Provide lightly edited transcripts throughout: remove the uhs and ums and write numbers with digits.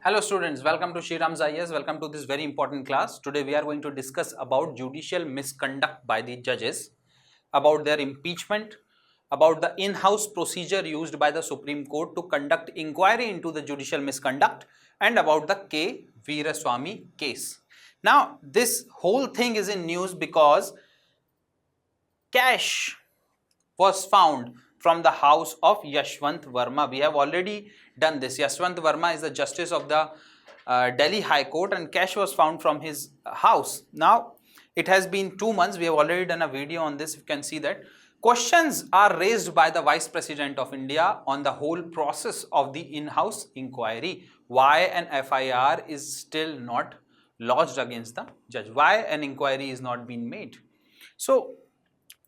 Hello students, welcome to Sriram's IAS. Welcome to this very important class. Today we are going to discuss about judicial misconduct by the judges, about their impeachment, about the in-house procedure used by the Supreme Court to conduct inquiry into the judicial misconduct, and about the K Veeraswami case. Now this whole thing is in news because cash was found from the house of Yashwant Verma. We have already done this. Yashwant Verma is the justice of the Delhi High Court, and cash was found from his house. Now it has been 2 months. We have already done a video on this. You can see that questions are raised by the Vice President of India on the whole process of the in-house inquiry. Why an FIR is still not lodged against the judge? Why an inquiry is not being made? So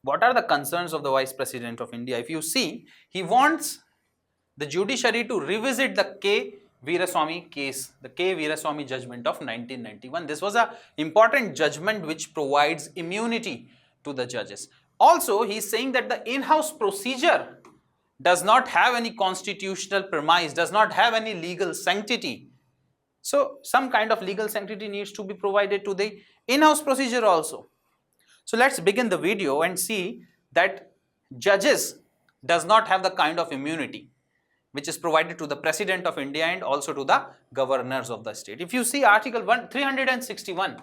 what are the concerns of the Vice President of India? If you see, he wants the judiciary to revisit the K Veeraswami case, the K Veeraswami judgment of 1991. This was an important judgment which provides immunity to the judges. Also, he is saying that the in-house procedure does not have any constitutional premise, does not have any legal sanctity. So, some kind of legal sanctity needs to be provided to the in-house procedure also. So let's begin the video and see that judges does not have the kind of immunity which is provided to the President of India and also to the governors of the state. If you see Article 361,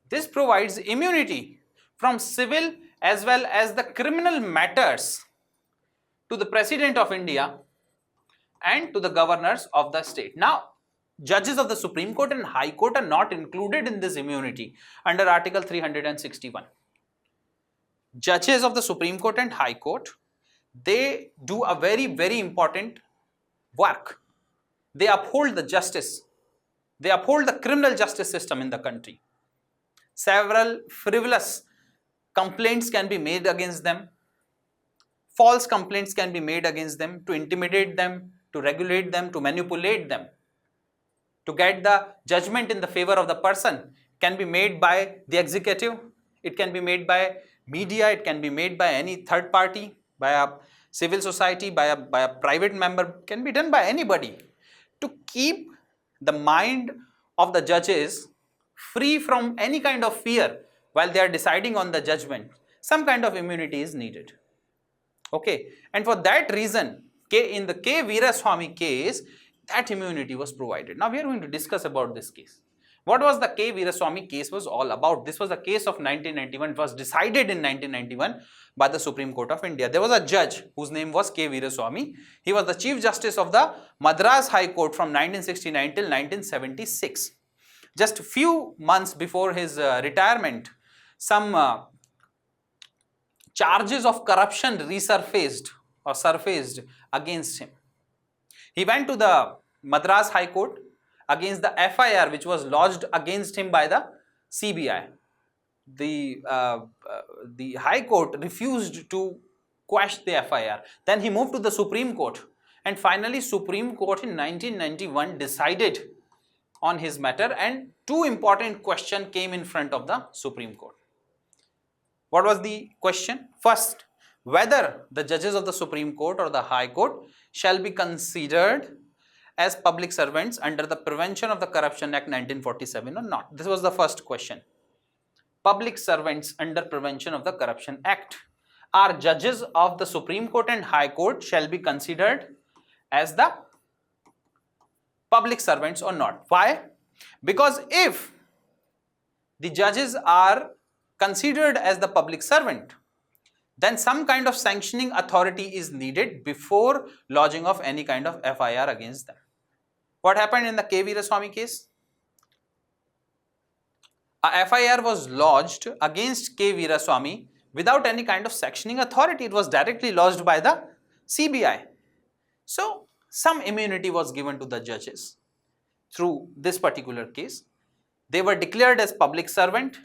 this provides immunity from civil as well as the criminal matters to the President of India and to the governors of the state. Now, judges of the Supreme Court and High Court are not included in this immunity under Article 361. Judges of the Supreme Court and High Court, they do a very important work. They uphold the justice. They uphold the criminal justice system in the country. Several frivolous complaints can be made against them. False complaints can be made against them to intimidate them, to regulate them, to manipulate them. To get the judgment in the favor of the person can be made by the executive, it can be made by media, it can be made by any third party, by a civil society, by a private member, can be done by anybody. To keep the mind of the judges free from any kind of fear while they are deciding on the judgment, some kind of immunity is needed. Okay, and for that reason, in the K Veeraswami case, that immunity was provided. Now we are going to discuss about this case. What was the K Veeraswami case was all about? This was a case of 1991. It was decided in 1991 by the Supreme Court of India. There was a judge whose name was K Veeraswami. He was the Chief Justice of the Madras High Court from 1969 till 1976. Just a few months before his retirement, some charges of corruption resurfaced or surfaced against him. He went to the Madras High Court against the FIR which was lodged against him by the CBI. The High Court refused to quash the FIR. Then he moved to the Supreme Court, and finally Supreme Court in 1991 decided on his matter, and two important questions came in front of the Supreme Court. What was the question? First, whether the judges of the Supreme Court or the High Court shall be considered as public servants under the Prevention of the Corruption Act 1947 or not. This was the first question. Public servants under Prevention of the Corruption Act. Are judges of the Supreme Court and High Court shall be considered as the public servants or not? Why? Because if the judges are considered as the public servant, then some kind of sanctioning authority is needed before lodging of any kind of FIR against them. What happened in the K Veeraswamy case? A FIR was lodged against K Veeraswamy without any kind of sanctioning authority. It was directly lodged by the CBI. So, some immunity was given to the judges through this particular case. They were declared as public servant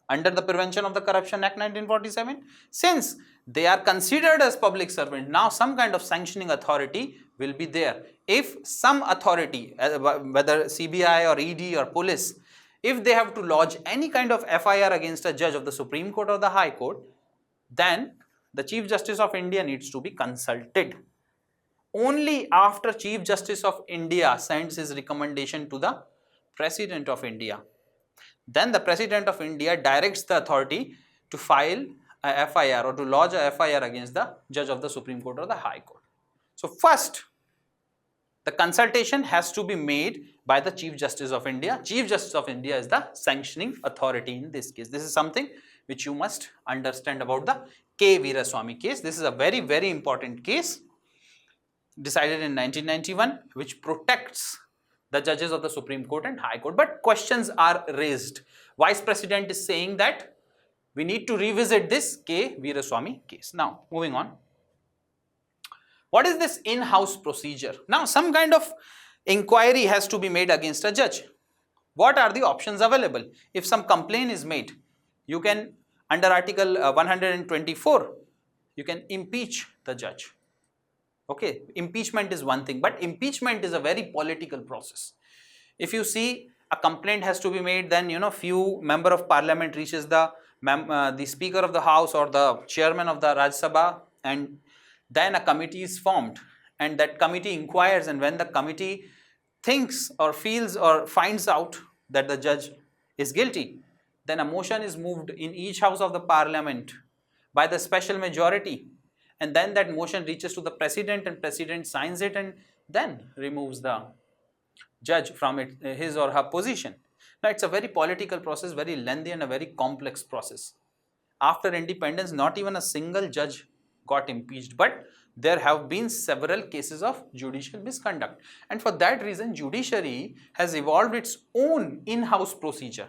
under the Prevention of the Corruption Act 1947. Since they are considered as public servant, now some kind of sanctioning authority will be there. If some authority, whether CBI or ED or police, if they have to lodge any kind of FIR against a judge of the Supreme Court or the High Court, then the Chief Justice of India needs to be consulted. only after Chief Justice of India sends his recommendation to the President of India. Then the President of India directs the authority to file a FIR or to lodge a FIR against the Judge of the Supreme Court or the High Court. So first, the consultation has to be made by the Chief Justice of India. Chief Justice of India is the sanctioning authority in this case. This is something which you must understand about the K Veeraswamy case. This is a very, very important case decided in 1991, which protects the judges of the Supreme Court and High Court. But questions are raised. Vice President is saying that we need to revisit this K Veeraswamy case. Now, moving on. What is this in-house procedure? Now, some kind of inquiry has to be made against a judge. What are the options available? If some complaint is made, you can, under Article 124, you can impeach the judge. Okay, impeachment is one thing, but impeachment is a very political process. If you see a complaint has to be made, then few member of parliament reaches the Speaker of the House or the Chairman of the Rajya Sabha, and then a committee is formed, and that committee inquires, and when the committee thinks or feels or finds out that the judge is guilty, then a motion is moved in each house of the parliament by the special majority, and then that motion reaches to the President, and President signs it and then removes the judge from his or her position. Now, it's a very political process, very lengthy and a very complex process. After independence, not even a single judge got impeached, but there have been several cases of judicial misconduct, and for that reason Judiciary has evolved its own in-house procedure,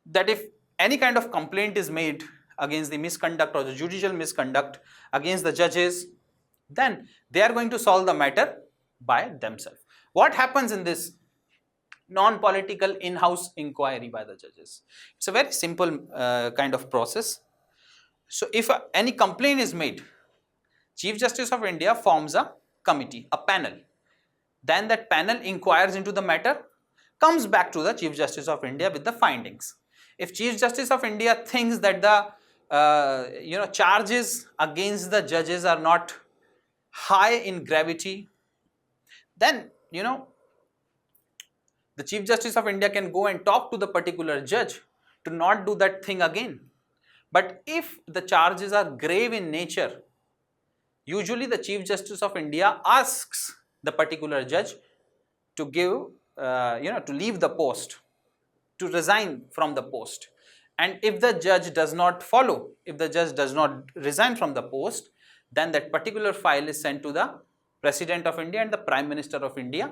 that if any kind of complaint is made against the misconduct or the judicial misconduct against the judges, then they are going to solve the matter by themselves. What happens in this non-political in-house inquiry by the judges? It's a very simple kind of process. So if any complaint is made, Chief Justice of India forms a committee, a panel. Then that panel inquires into the matter, comes back to the Chief Justice of India with the findings. If Chief Justice of India thinks that the charges against the judges are not high in gravity, then the Chief Justice of India can go and talk to the particular judge to not do that thing again. But if the charges are grave in nature, usually the Chief Justice of India asks the particular judge to give, to leave the post, to resign from the post. And if the judge does not follow, if the judge does not resign from the post, then that particular file is sent to the President of India and the Prime Minister of India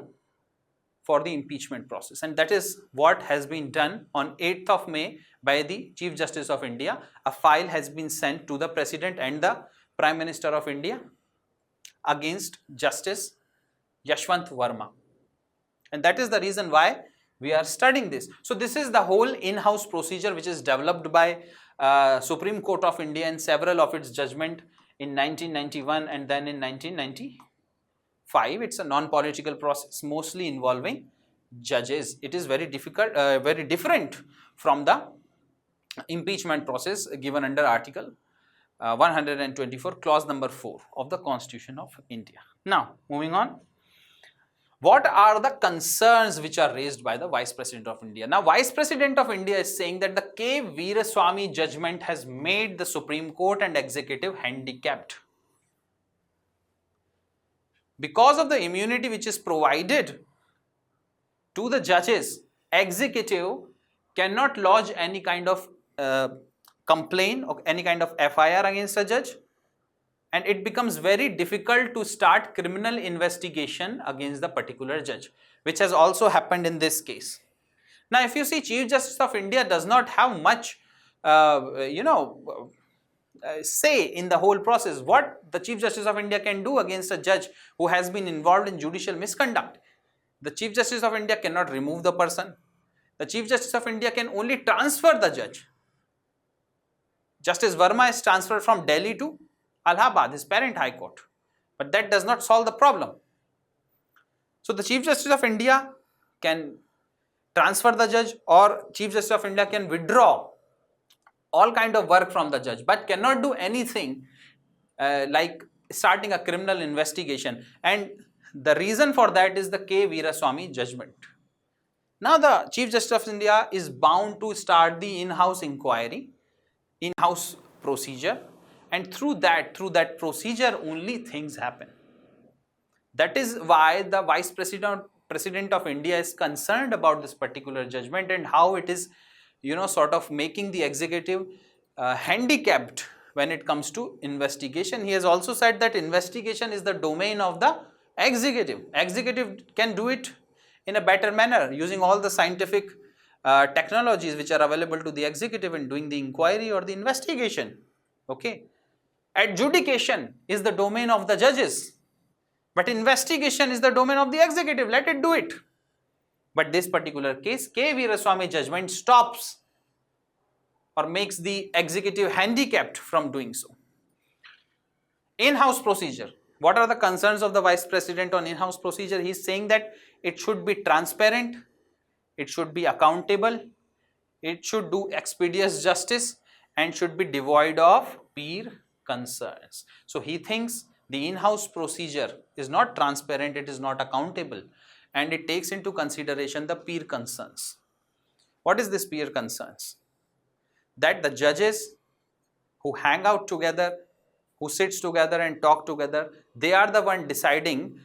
for the impeachment process. And that is what has been done on 8th of May by the Chief Justice of India. A file has been sent to the President and the Prime Minister of India against Justice Yashwant Verma. And that is the reason why we are studying this. So this is the whole in-house procedure which is developed by Supreme Court of India and several of its judgment in 1991 and then in 1995. It's a non-political process mostly involving judges. It is very difficult, very different from the impeachment process given under Article 124, clause number 4 of the Constitution of India. Now, moving on. What are the concerns which are raised by the Vice President of India? Now, Vice President of India is saying that the K Veeraswamy judgment has made the Supreme Court and executive handicapped. Because of the immunity which is provided to the judges, executive cannot lodge any kind of complaint or any kind of FIR against a judge, and it becomes very difficult to start criminal investigation against the particular judge, which has also happened in this case. Now, if you see, Chief Justice of India does not have much say in the whole process. What the Chief Justice of India can do against a judge who has been involved in judicial misconduct? The Chief Justice of India cannot remove the person. The Chief Justice of India can only transfer the judge. Justice Verma is transferred from Delhi to Allahabad, his parent High Court, but that does not solve the problem. So the Chief Justice of India can transfer the judge, or Chief Justice of India can withdraw all kind of work from the judge, but cannot do anything like starting a criminal investigation, and the reason for that is the K Veeraswami judgment. Now the Chief Justice of India is bound to start the in-house inquiry, in-house procedure, and through that procedure only things happen. That is why the Vice President of India is concerned about this particular judgment and how it is, sort of making the executive handicapped when it comes to investigation. He has also said that investigation is the domain of the executive. Executive can do it in a better manner using all the scientific technologies which are available to the executive in doing the inquiry or the investigation. Okay. Adjudication is the domain of the judges, but investigation is the domain of the executive. Let it do it. But this particular case, K Veeraswamy judgment stops or makes the executive handicapped from doing so. In-house procedure. What are the concerns of the Vice President on in-house procedure? He is saying that it should be transparent, it should be accountable, it should do expeditious justice, and should be devoid of peer concerns. So he thinks the in-house procedure is not transparent, it is not accountable, and it takes into consideration the peer concerns. What is this peer concerns? That the judges who hang out together, who sits together and talk together, they are the one deciding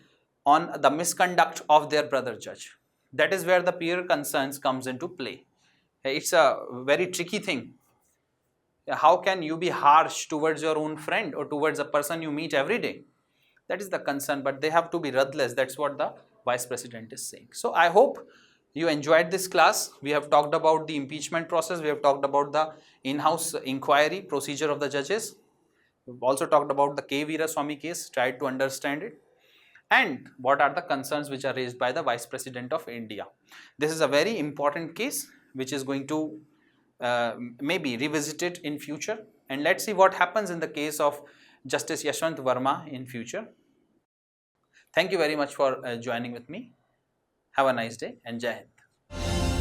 on the misconduct of their brother judge. That is where the peer concerns comes into play. It's a very tricky thing. How can you be harsh towards your own friend or towards a person you meet every day? That is the concern, but they have to be ruthless. That's what the Vice President is saying. So I hope you enjoyed this class. We have talked about the impeachment process. We have talked about the in-house inquiry procedure of the judges. We've also talked about the K Veeraswamy case, tried to understand it, and what are the concerns which are raised by the Vice President of India. This is a very important case which is going to maybe revisit it in future, and let's see what happens in the case of Justice Yashwant Verma in future. Thank you very much for joining with me. Have a nice day and Jai Hind.